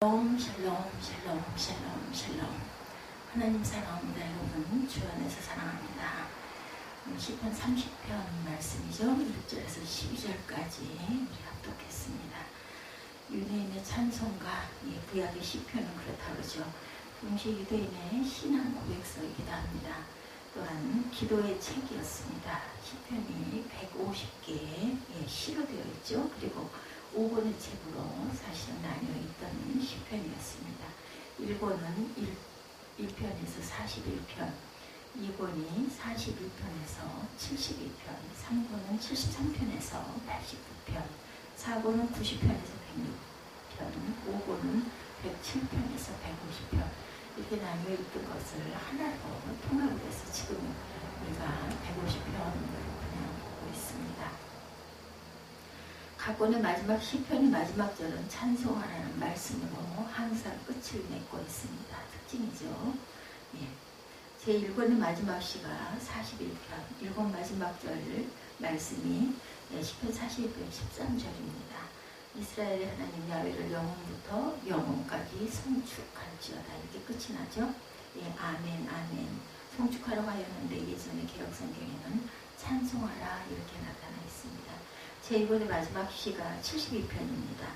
샬롬 샬롬 샬롬 샬롬. 하나님 사랑합니다. 여러분 주 안에서 사랑합니다. 시편 30편 말씀이죠. 1절에서 12절까지 우리 합독했습니다. 유대인의 찬송가, 구약의 시편은 그렇다고 그러죠. 동시에 유대인의 신앙 고백서이기도 합니다. 또한 기도의 책이었습니다. 시편이 150개의 시로 되어 있죠. 그리고 5권의 책으로 사실은 나뉘어 있던 시편이었습니다. 1권은 1편에서 41편, 2권이 41편에서 72편, 3권은 73편에서 89편, 4권은 90편에서 106편, 5권은 107편에서 150편 이렇게 나뉘어 있던 것을 하나로 통합을 해서 지금 우리가 150편으로 그냥 보고 있습니다. 각 권의 마지막 시편의 마지막 절은 찬송하라는 말씀으로 항상 끝을 맺고 있습니다. 특징이죠. 제1권의 마지막 시가 41편, 1권 마지막 절 말씀이 시편 41편 13절입니다. 이스라엘의 하나님 야훼를 영원부터 영원까지 송축할지어다. 이렇게 끝이 나죠. 아멘 아멘. 송축하라고 하였는데 예전의 개혁성경에는 찬송하라 이렇게 나타나 있습니다. 제2권의 마지막 시가 72편입니다.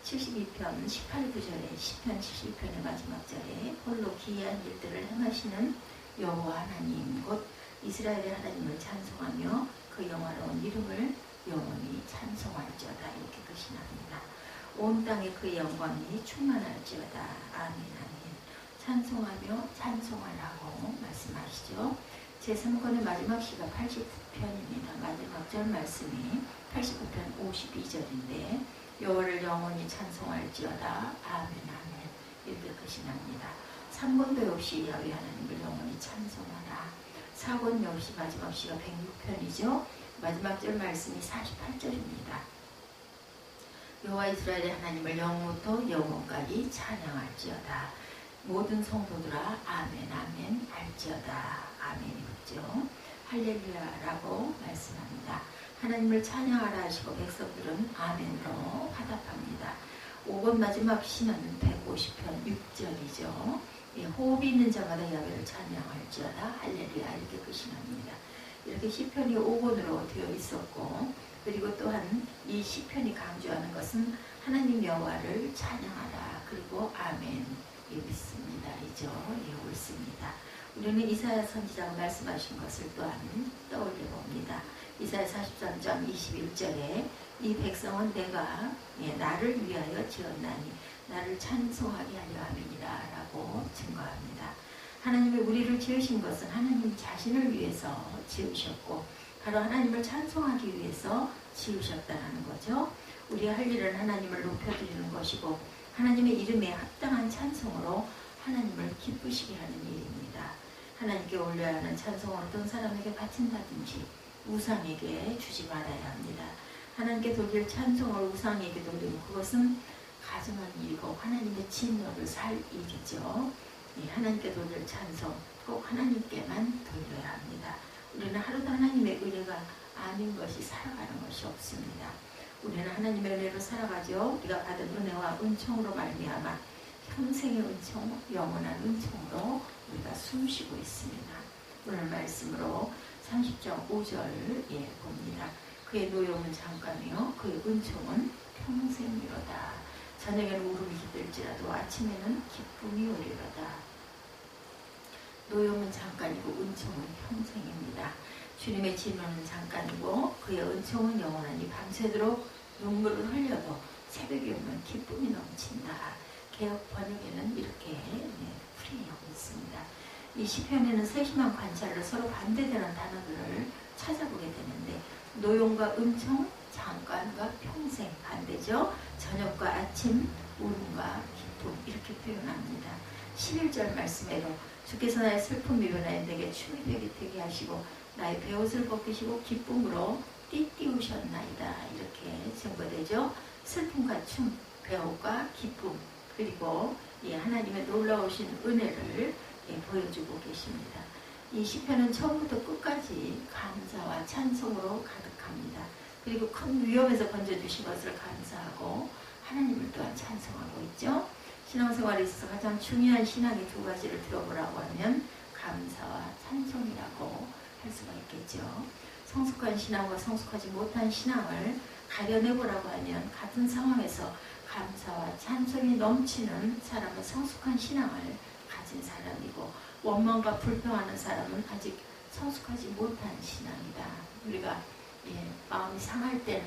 72편 18구절에 시편 72편의 마지막 절에 홀로 기이한 일들을 행하시는 여호와 하나님 곧 이스라엘의 하나님을 찬송하며 그 영화로운 이름을 영원히 찬송할지어다. 이렇게 끝이 납니다. 온 땅에 그의 영광이 충만할지어다. 아멘 아멘. 찬송하며 찬송하라고 말씀하시죠. 제3권의 마지막 시가 89편입니다. 마지막 절 말씀이 89편 52절인데 여호와를 영원히 찬송할지어다. 아멘 아멘. 이렇게 끝이 납니다. 3권도 역시 야훼 하나님을 영원히 찬송하라. 4권 역시 마지막 시가 106편이죠. 마지막 절 말씀이 48절입니다. 여호와 이스라엘의 하나님을 영원부터 영원까지 찬양할지어다. 모든 성도들아 아멘 아멘 할지어다. 아멘이죠. 할렐루야라고 말씀합니다. 하나님을 찬양하라 하시고 백성들은 아멘으로 화답합니다. 5권 마지막 시는 150편 6절이죠. 호흡이 있는 자마다 야훼를 찬양할지어다. 할렐루야 이렇게 끝이 납니다. 이렇게 시편이 5권으로 되어 있었고, 그리고 또한 이 시편이 강조하는 것은 하나님 여호와를 찬양하라. 그리고 아멘 믿습니다. 이죠. 옳습니다. 우리는 이사야 선지자가 말씀하신 것을 또한 떠올려 봅니다. 이사야 43장 21절에 이 백성은 내가 나를 위하여 지었나니 나를 찬송하게 하려 함이니라 라고 증거합니다. 하나님이 우리를 지으신 것은 하나님 자신을 위해서 지으셨고 바로 하나님을 찬송하기 위해서 지으셨다는 거죠. 우리가 할 일은 하나님을 높여드리는 것이고 하나님의 이름에 합당한 찬송으로 하나님을 기쁘시게 하는 일입니다. 하나님께 올려야 하는 찬송을 어떤 사람에게 바친다든지 우상에게 주지 말아야 합니다. 하나님께 돌릴 찬송을 우상에게 돌리면 그것은 가증한 일이고 하나님의 진노를 살 일이죠. 하나님께 돌릴 찬송 꼭 하나님께만 돌려야 합니다. 우리는 하루도 하나님의 은혜가 아닌 것이 살아가는 것이 없습니다. 우리는 하나님의 은혜로 살아가죠. 우리가 받은 은혜와 은총으로 말미암아 평생의 은총, 영원한 은총으로 우리가 숨쉬고 있습니다. 오늘 말씀으로 30장 5절 봅니다. 그의 노여움은 잠깐이요 그의 은총은 평생이로다. 저녁에는 울음이 깃들지라도 아침에는 기쁨이 오리로다. 노여움은 잠깐이고 은총은 평생입니다. 주님의 진노는 잠깐이고 그의 은총은 영원하니 밤새도록 눈물을 흘려도 새벽에 오면 기쁨이 넘친다. 개역 번역에는 이렇게 풀이하고 있습니다. 이 시편에는 세심한 관찰로 서로 반대되는 단어들을 찾아보게 되는데 노용과 은총, 잠깐과 평생 반대죠. 저녁과 아침, 울음과 기쁨 이렇게 표현합니다. 11절 말씀에도 주께서 나의 슬픔 미련하여 내게 춤이 되게 하시고 나의 베옷을 벗기시고 기쁨으로 띠띠우셨나이다. 이렇게 증거되죠. 슬픔과 춤, 배옷과 기쁨 그리고 하나님의 놀라우신 은혜를 보여주고 계십니다. 이 시편은 처음부터 끝까지 감사와 찬송으로 가득합니다. 그리고 큰 위험에서 건져주신 것을 감사하고 하나님을 또한 찬송하고 있죠. 신앙생활에 있어서 가장 중요한 신앙의 두 가지를 들어보라고 하면 감사와 찬송이라고 할 수가 있겠죠. 성숙한 신앙과 성숙하지 못한 신앙을 가려내보라고 하면 같은 상황에서 감사와 찬송이 넘치는 사람은 성숙한 신앙을 가진 사람이고, 원망과 불평하는 사람은 아직 성숙하지 못한 신앙이다. 우리가 마음이 상할 때는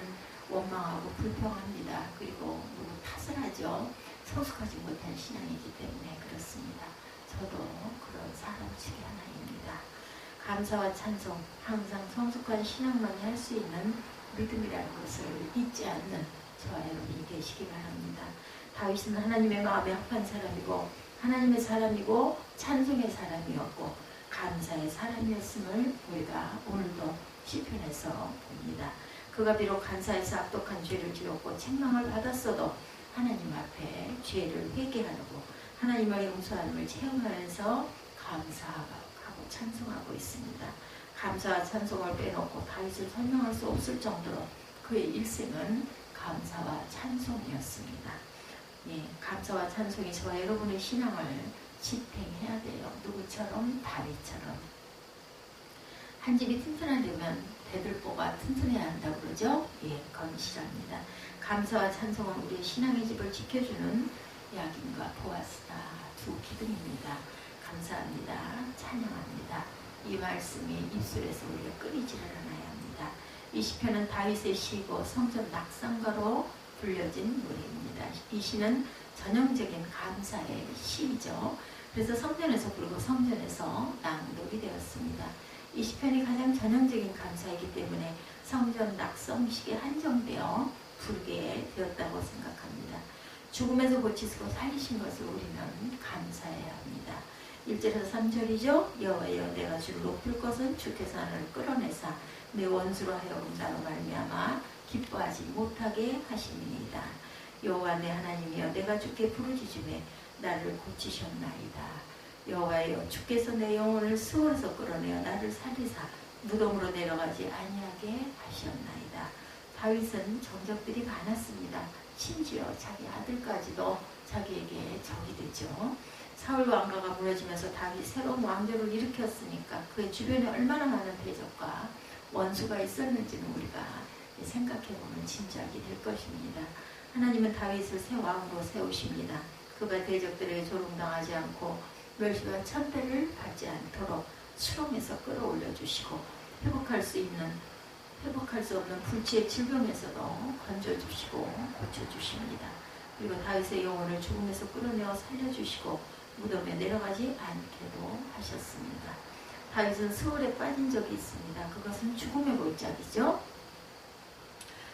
원망하고 불평합니다. 그리고 누구 탓을 하죠. 성숙하지 못한 신앙이기 때문에 그렇습니다. 저도 그런 사람 중에 하나입니다. 감사와 찬송, 항상 성숙한 신앙만이 할 수 있는 믿음이라는 것을 잊지 않는 저와 여러분이 되시기 바랍니다. 다윗은 하나님의 마음에 합한 사람이고 하나님의 사람이고 찬송의 사람이었고 감사의 사람이었음을 우리가 오늘도 시편에서 봅니다. 그가 비록 간사에서 악독한 죄를 지었고 책망을 받았어도 하나님 앞에 죄를 회개하고 하나님의 용서함을 체험하면서 감사하고 찬송하고 있습니다. 감사와 찬송을 빼놓고 다윗을 설명할 수 없을 정도로 그의 일생은 감사와 찬송이었습니다. 감사와 찬송이 저와 여러분의 신앙을 지탱해야 돼요. 누구처럼? 다윗처럼. 한 집이 튼튼하려면 대들보가 튼튼해야 한다고 그러죠? 건실합니다. 감사와 찬송은 우리의 신앙의 집을 지켜주는 야긴과 보아스다. 두 기둥입니다. 감사합니다. 찬양합니다. 이 말씀이 입술에서 우리가 끊이지를 않아야 합니다. 이 시편은 다윗의 시고 성전 낙성가로 불려진 노래입니다. 이 시는 전형적인 감사의 시이죠. 그래서 성전에서 부르고 성전에서 낭독이 되었습니다. 이 시편이 가장 전형적인 감사이기 때문에 성전 낙성식에 한정되어 부르게 되었다고 생각합니다. 죽음에서 고치시고 살리신 것을 우리는 감사해야 합니다. 1절에서 3절이죠. 여호와여 내가 주를 높일 것은 주께서 나를 끌어내사 내 원수로 하여금 나로 말미암아 기뻐하지 못하게 하심이니이다. 여호와 내 하나님이여 내가 주께 부르짖음에 나를 고치셨나이다. 여호와여 주께서 내 영혼을 수월에서 끌어내어 나를 살리사 무덤으로 내려가지 아니하게 하셨나이다. 다윗은 정적들이 많았습니다. 심지어 자기 아들까지도 자기에게 적이 되죠. 사울 왕가가 무너지면서 다윗이 새로운 왕조를 일으켰으니까 그의 주변에 얼마나 많은 대적과 원수가 있었는지는 우리가 생각해보면 짐작이 될 것입니다. 하나님은 다윗을 새 왕으로 세우십니다. 그가 대적들에게 조롱당하지 않고 멸시와 천대를 받지 않도록 수렁에서 끌어올려 주시고 회복할 수 없는 불치의 질병에서도 건져주시고 고쳐주십니다. 그리고 다윗의 영혼을 죽음에서 끌어내어 살려주시고 무덤에 내려가지 않게도 하셨습니다. 다윗은 수월에 빠진 적이 있습니다. 그것은 죽음의 골짜기죠.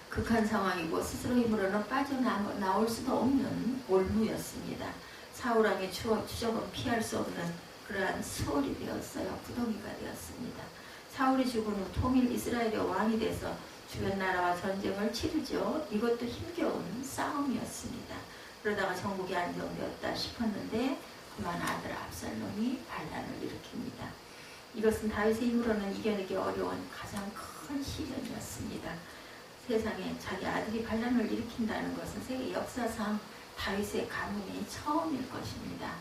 극한 상황이고 스스로 힘으로는 빠져나올 수도 없는 올무였습니다. 사울왕의 추적은 피할 수 없는 그러한 수월이 되었어요. 구덩이가 되었습니다. 사울이 죽은 후 통일 이스라엘의 왕이 돼서 주변 나라와 전쟁을 치르죠. 이것도 힘겨운 싸움이었습니다. 그러다가 정국이 안정되었다 싶었는데 그만 아들 압살롬이 반란을 일으킵니다. 이것은 다윗의 힘으로는 이겨내기 어려운 가장 큰 시련이었습니다. 세상에 자기 아들이 반란을 일으킨다는 것은 세계 역사상 다윗의 가문이 처음일 것입니다.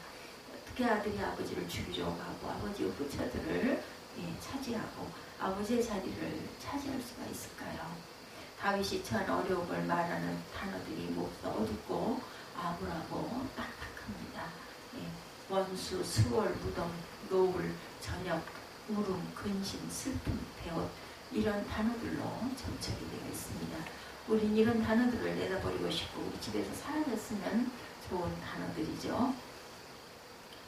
어떻게 아들이 아버지를 죽이려고 하고 아버지의 후처들을 차지하고 아버지의 자리를 차지할 수가 있을까요? 다윗이 처한 어려움을 말하는 단어들이 모두 어둡고 암울하고 딱딱합니다. 원수, 수월, 무덤, 노을, 저녁, 울음, 근심, 슬픔, 배옷 이런 단어들로 점철이 되어 있습니다. 우린 이런 단어들을 내다버리고 싶고 우리 집에서 사라졌으면 좋은 단어들이죠.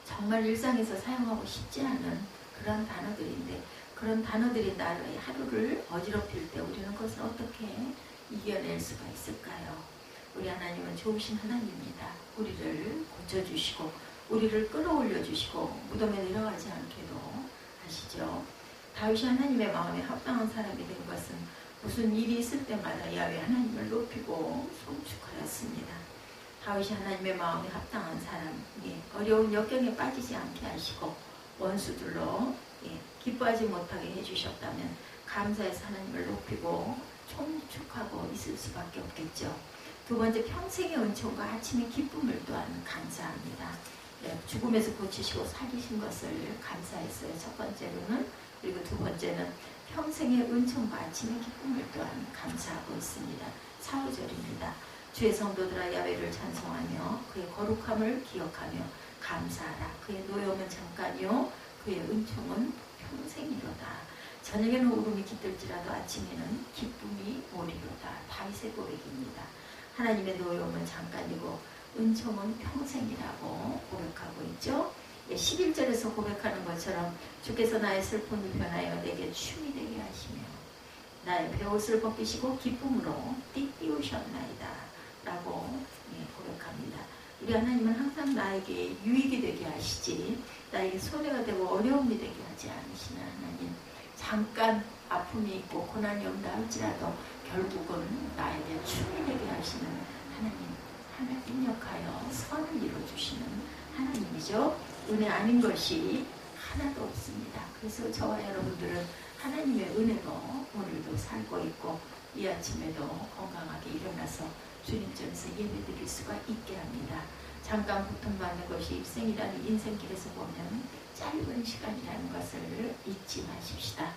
정말 일상에서 사용하고 싶지 않은 그런 단어들인데 그런 단어들이 나의 하루를 어지럽힐 때 우리는 그것을 어떻게 이겨낼 수가 있을까요? 우리 하나님은 좋으신 하나님입니다. 우리를 고쳐주시고 우리를 끌어올려 주시고 무덤에 내려가지 않게도 하시죠. 다윗이 하나님의 마음에 합당한 사람이 된 것은 무슨 일이 있을 때마다 야훼 하나님을 높이고 송축하였습니다. 다윗이 하나님의 마음에 합당한 사람이 어려운 역경에 빠지지 않게 하시고 원수들로 기뻐하지 못하게 해주셨다면 감사해서 하나님을 높이고 총축하고 있을 수밖에 없겠죠. 두 번째, 평생의 은총과 아침의 기쁨을 또한 감사합니다. 네, 죽음에서 고치시고 살리신 것을 감사했어요. 첫 번째로는. 그리고 두 번째는 평생의 은총과 아침의 기쁨을 또한 감사하고 있습니다. 사후절입니다. 주의 성도들아 야훼를 찬송하며 그의 거룩함을 기억하며 감사하라. 그의 노여움은 잠깐이요 그의 은총은 평생이로다. 저녁에는 울음이 깃들지라도 아침에는 기쁨이 오리로다. 다윗의 고백입니다. 하나님의 노여움은 잠깐이고 은총은 평생이라고 고백하고 있죠. 11절에서 고백하는 것처럼 주께서 나의 슬픔을 변하여 내게 춤이 되게 하시며 나의 베옷을 벗기시고 기쁨으로 띠띠우셨나이다 라고 고백합니다. 우리 하나님은 항상 나에게 유익이 되게 하시지 나에게 손해가 되고 어려움이 되게 하지 않으시는 하나님. 잠깐 아픔이 있고 고난이 온다 할지라도 결국은 나에게 춤이 되게 하시는 하나님. 하나님 입력하여 선을 이루어주시는 하나님이죠. 은혜 아닌 것이 하나도 없습니다. 그래서 저와 여러분들은 하나님의 은혜로 오늘도 살고 있고 이 아침에도 건강하게 일어나서 주님 전에서 예배드릴 수가 있게 합니다. 잠깐 고통받는 것이 입생이라는 인생길에서 보면 짧은 시간이라는 것을 잊지 마십시다.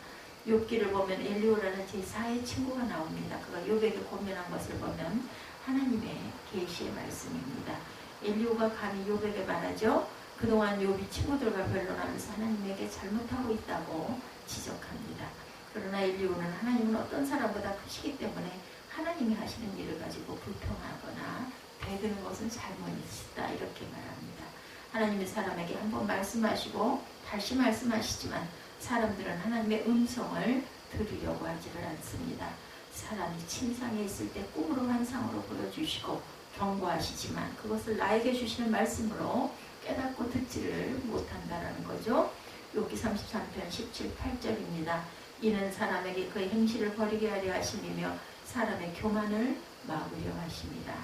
욥기를 보면 엘리오라는 제4의 친구가 나옵니다. 그가 욥에게 고민한 것을 보면 하나님의 계시의 말씀입니다. 엘리오가 감히 욥에게 말하죠. 그동안 욥이 친구들과 변론하면서 하나님에게 잘못하고 있다고 지적합니다. 그러나 엘리오는 하나님은 어떤 사람보다 크시기 때문에 하나님이 하시는 일을 가지고 불평하거나 배드는 것은 잘못이다 이렇게 말합니다. 하나님이 사람에게 한번 말씀하시고 다시 말씀하시지만 사람들은 하나님의 음성을 들으려고 하지를 않습니다. 사람이 침상에 있을 때 꿈으로 환상으로 보여주시고 경고하시지만 그것을 나에게 주시는 말씀으로 깨닫고 듣지를 못한다라는 거죠. 욥기 33편 17, 8절입니다. 이는 사람에게 그의 행실을 버리게 하려 하심이며 사람의 교만을 막으려 하십니다.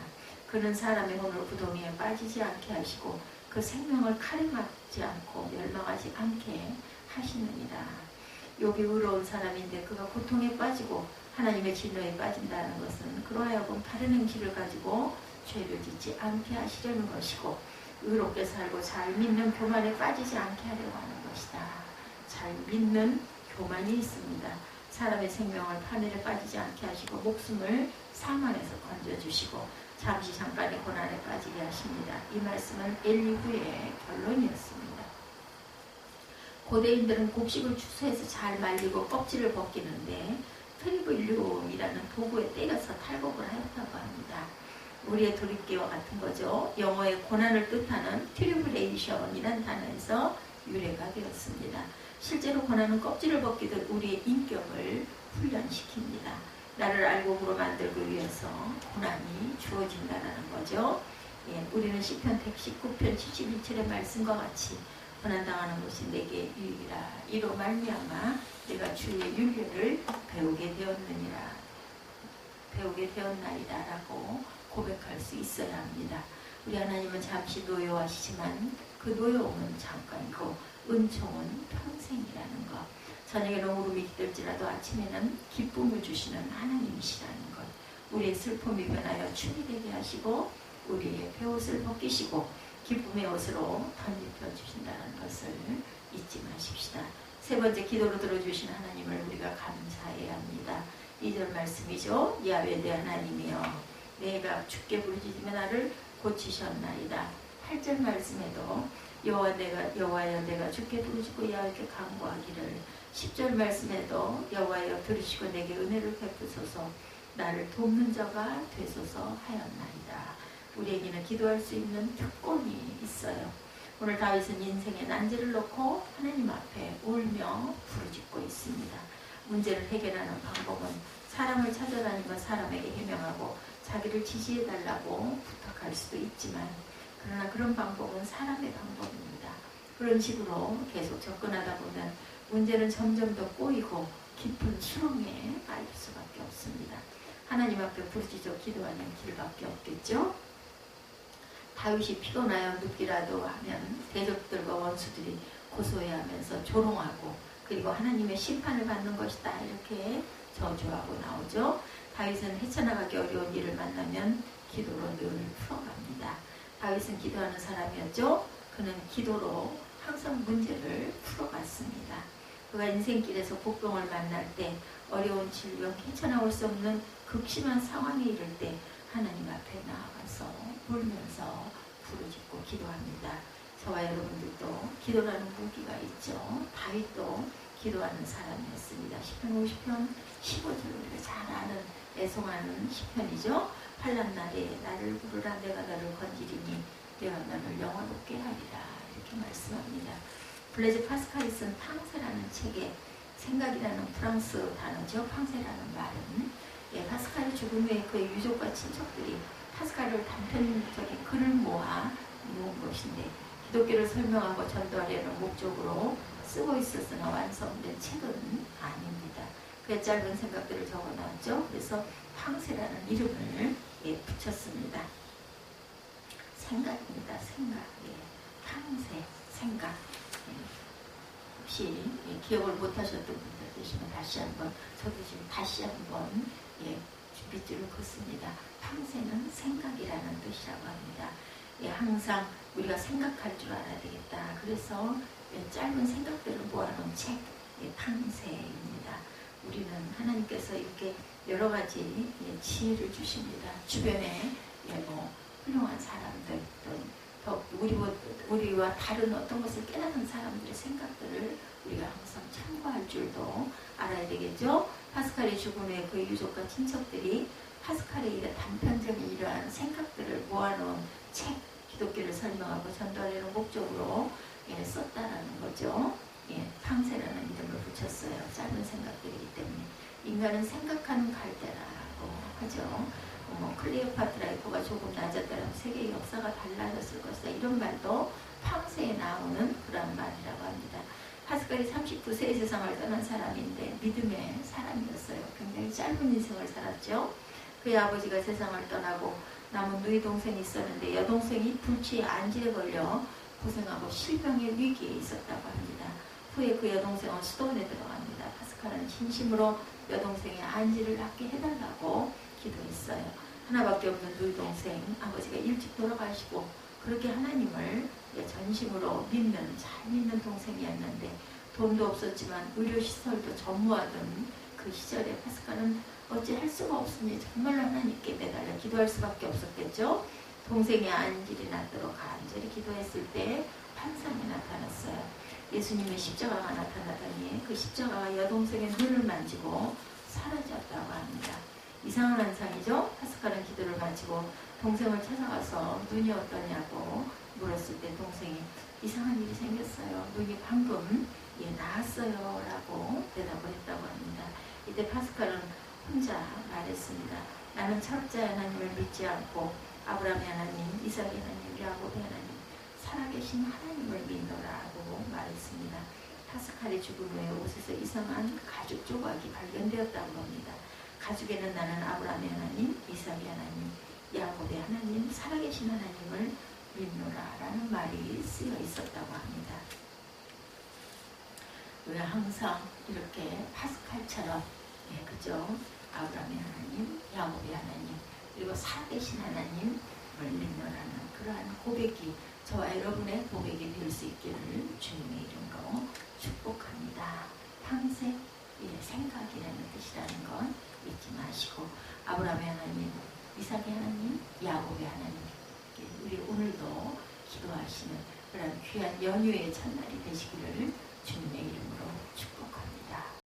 그는 사람의 혼을 구덩이에 빠지지 않게 하시고 그 생명을 칼에 맞지 않고 멸망하지 않게 하시느니라. 욥이 의로운 사람인데 그가 고통에 빠지고 하나님의 진노에 빠진다는 것은 그로 하여금 다른 행실을 가지고 죄를 짓지 않게 하시려는 것이고 의롭게 살고 잘 믿는 교만에 빠지지 않게 하려고 하는 것이다. 잘 믿는 교만이 있습니다. 사람의 생명을 파멸에 빠지지 않게 하시고 목숨을 사망에서 건져주시고 잠시 잠깐의 고난에 빠지게 하십니다. 이 말씀은 엘리후의 결론이었습니다. 고대인들은 곡식을 추수해서 잘 말리고 껍질을 벗기는데 트리블륨이라는 도구에 때려서 탈곡을 하였다고 합니다. 우리의 돌이키와 같은 거죠. 영어의 고난을 뜻하는 트리블레이션이라는 단어에서 유래가 되었습니다. 실제로 고난은 껍질을 벗기듯 우리의 인격을 훈련시킵니다. 나를 알곡으로 만들기 위해서 고난이 주어진다는 거죠. 우리는 시편 119편 71절의 말씀과 같이 고난당하는 것이 내게 유익이라. 이로 말미암아 내가 주의 윤례를 배우게 되었나이다 라고 고백할 수 있어야 합니다. 우리 하나님은 잠시 노여하시지만 그 노여움은 잠깐이고 은총은 평생이라는 것. 저녁에는 울음이 깃들지라도 아침에는 기쁨을 주시는 하나님이시라는 것. 우리의 슬픔이 변하여 춤이 되게 하시고 우리의 베옷을 벗기시고 기쁨의 옷으로 덧입혀 주신다는 것을 잊지 마십시다. 세 번째, 기도로 들어주신 하나님을 우리가 감사해야 합니다. 2절 말씀이죠. 야훼 내 하나님이여 내가 주께 부르짖으며 나를 고치셨나이다. 8절 말씀에도 여호와여 내가 주께 부르짖고 여호와께 간구하기를. 10절 말씀에도 여호와여 들으시고 내게 은혜를 베푸소서 나를 돕는 자가 되소서 하였나이다. 우리에게는 기도할 수 있는 특권이 있어요. 오늘 다윗은 인생의 난제를 놓고 하나님 앞에 울며 부르짖고 있습니다. 문제를 해결하는 방법은 사람을 찾아다니며 사람에게 해명하고 자기를 지지해달라고 부탁할 수도 있지만 그러나 그런 방법은 사람의 방법입니다. 그런 식으로 계속 접근하다 보면 문제는 점점 더 꼬이고 깊은 수렁에 빠질 수밖에 없습니다. 하나님 앞에 부르짖어 기도하는 길밖에 없겠죠. 다윗이 피곤하여 눕기라도 하면 대적들과 원수들이 고소해하면서 조롱하고 그리고 하나님의 심판을 받는 것이다 이렇게 저주하고 나오죠. 다윗은 헤쳐나가기 어려운 일을 만나면 기도로 늘 풀어갑니다. 다윗은 기도하는 사람이었죠. 그는 기도로 항상 문제를 풀어갔습니다. 그가 인생길에서 복병을 만날 때, 어려운 질병, 헤쳐나올 수 없는 극심한 상황에 이를 때 하나님 앞에 나아가서 울면서 부르짖고 기도합니다. 저와 여러분들도 기도라는 무기가 있죠. 다윗도 기도하는 사람이었습니다. 시편 50편 15절 우리가 잘 아는 애송하는 시편이죠. 환난 날에 나를 부르라 내가 너를 건지리니 내가 너를 영화롭게 하리라 이렇게 말씀합니다. 블레즈 파스칼이 쓴 팡세라는 책에 생각이라는 프랑스 단어죠. 팡세라는 말은 파스칼의 죽음 후에 그의 유족과 친척들이 파스칼을 단편적인 글을 모아 모은 것인데 기독교를 설명하고 전도하려는 목적으로 쓰고 있었으나 완성된 책은 아닙니다. 그의 짧은 생각들을 적어놨죠. 그래서 팡세라는 이름을 붙였습니다. 생각입니다. 생각. 팡세, 생각. 혹시 기억을 못하셨던 분들 계시면 다시 한번, 저도 지금 다시 한번 빗줄을 긋습니다. 팡세는 생각이라는 뜻이라고 합니다. 항상 우리가 생각할 줄 알아야 되겠다. 그래서 짧은 생각들을 모아놓은 책, 팡세입니다. 우리는 하나님께서 이렇게 여러 가지 지혜를 주십니다. 주변에 훌륭한 사람들, 더 우리와 다른 어떤 것을 깨닫는 사람들의 생각들을 우리가 항상 참고할 줄도 알아야 되겠죠. 파스칼의 죽음에 그 유족과 친척들이 파스칼의 단편적인 이러한 생각들을 모아놓은 책, 기독교를 설명하고 전도하려는 목적으로 썼다라는 거죠. 팡세라는 이름을 붙였어요. 짧은 생각들이기 때문에. 인간은 생각하는 갈대라고 하죠. 클레오파트라의 코가 조금 낮았다면 세계의 역사가 달라졌을 것이다. 이런 말도 팡세에 나오는 그런 말이라고 합니다. 파스칼이 39세에 세상을 떠난 사람인데 믿음의 사람이었어요. 굉장히 짧은 인생을 살았죠. 그의 아버지가 세상을 떠나고 남은 누이 동생이 있었는데 여동생이 불치에 안질에 걸려 고생하고 실병의 위기에 있었다고 합니다. 후에 그 여동생은 수도원에 들어갑니다. 파스칼은 진심으로 여동생의 안질을 낫게 해달라고 기도했어요. 하나밖에 없는 누이 동생, 아버지가 일찍 돌아가시고 그렇게 하나님을 전심으로 잘 믿는 동생이었는데 돈도 없었지만 의료시설도 전무하던 그 시절에 파스칼은 어찌 할 수가 없으니 정말로 하나님께 매달려 기도할 수밖에 없었겠죠. 동생의 안질이 낫도록 간절히 기도했을 때 환상이 나타났어요. 예수님의 십자가가 나타나더니 그 십자가가 여동생의 눈을 만지고 사라졌다고 합니다. 이상한 환상이죠. 파스칼은 기도를 마치고 동생을 찾아가서 눈이 어떠냐고 물었을 때 동생이 이상한 일이 생겼어요. 눈이 방금 나았어요 라고 대답을 했다고 합니다. 이때 파스칼은 혼자 말했습니다. 나는 철자의 하나님을 믿지 않고 아브라함의 하나님, 이삭의 하나님, 야곱의 하나님, 살아계신 하나님을 믿노라고 말했습니다. 파스칼의 죽음 후에 옷에서 이상한 가죽 조각이 발견되었다고 합니다. 가죽에는 나는 아브라함의 하나님, 이삭의 하나님, 야곱의 하나님, 살아계신 하나님을 믿노라라는 말이 쓰여 있었다고 합니다. 우리가 항상 이렇게 파스칼처럼 그죠? 아브라함의 하나님, 야곱의 하나님, 그리고 살아계신 하나님을 믿노라는 그러한 고백이 저와 여러분의 고백이 될 수 있기를 주님의 이름으로 축복합니다. 팡세, 생각이라는 뜻이라는 건 잊지 마시고 아브라함의 하나님, 이삭의 하나님, 야곱의 하나님, 우리 오늘도 기도하시는 그런 귀한 연휴의 첫날이 되시기를 주님의 이름으로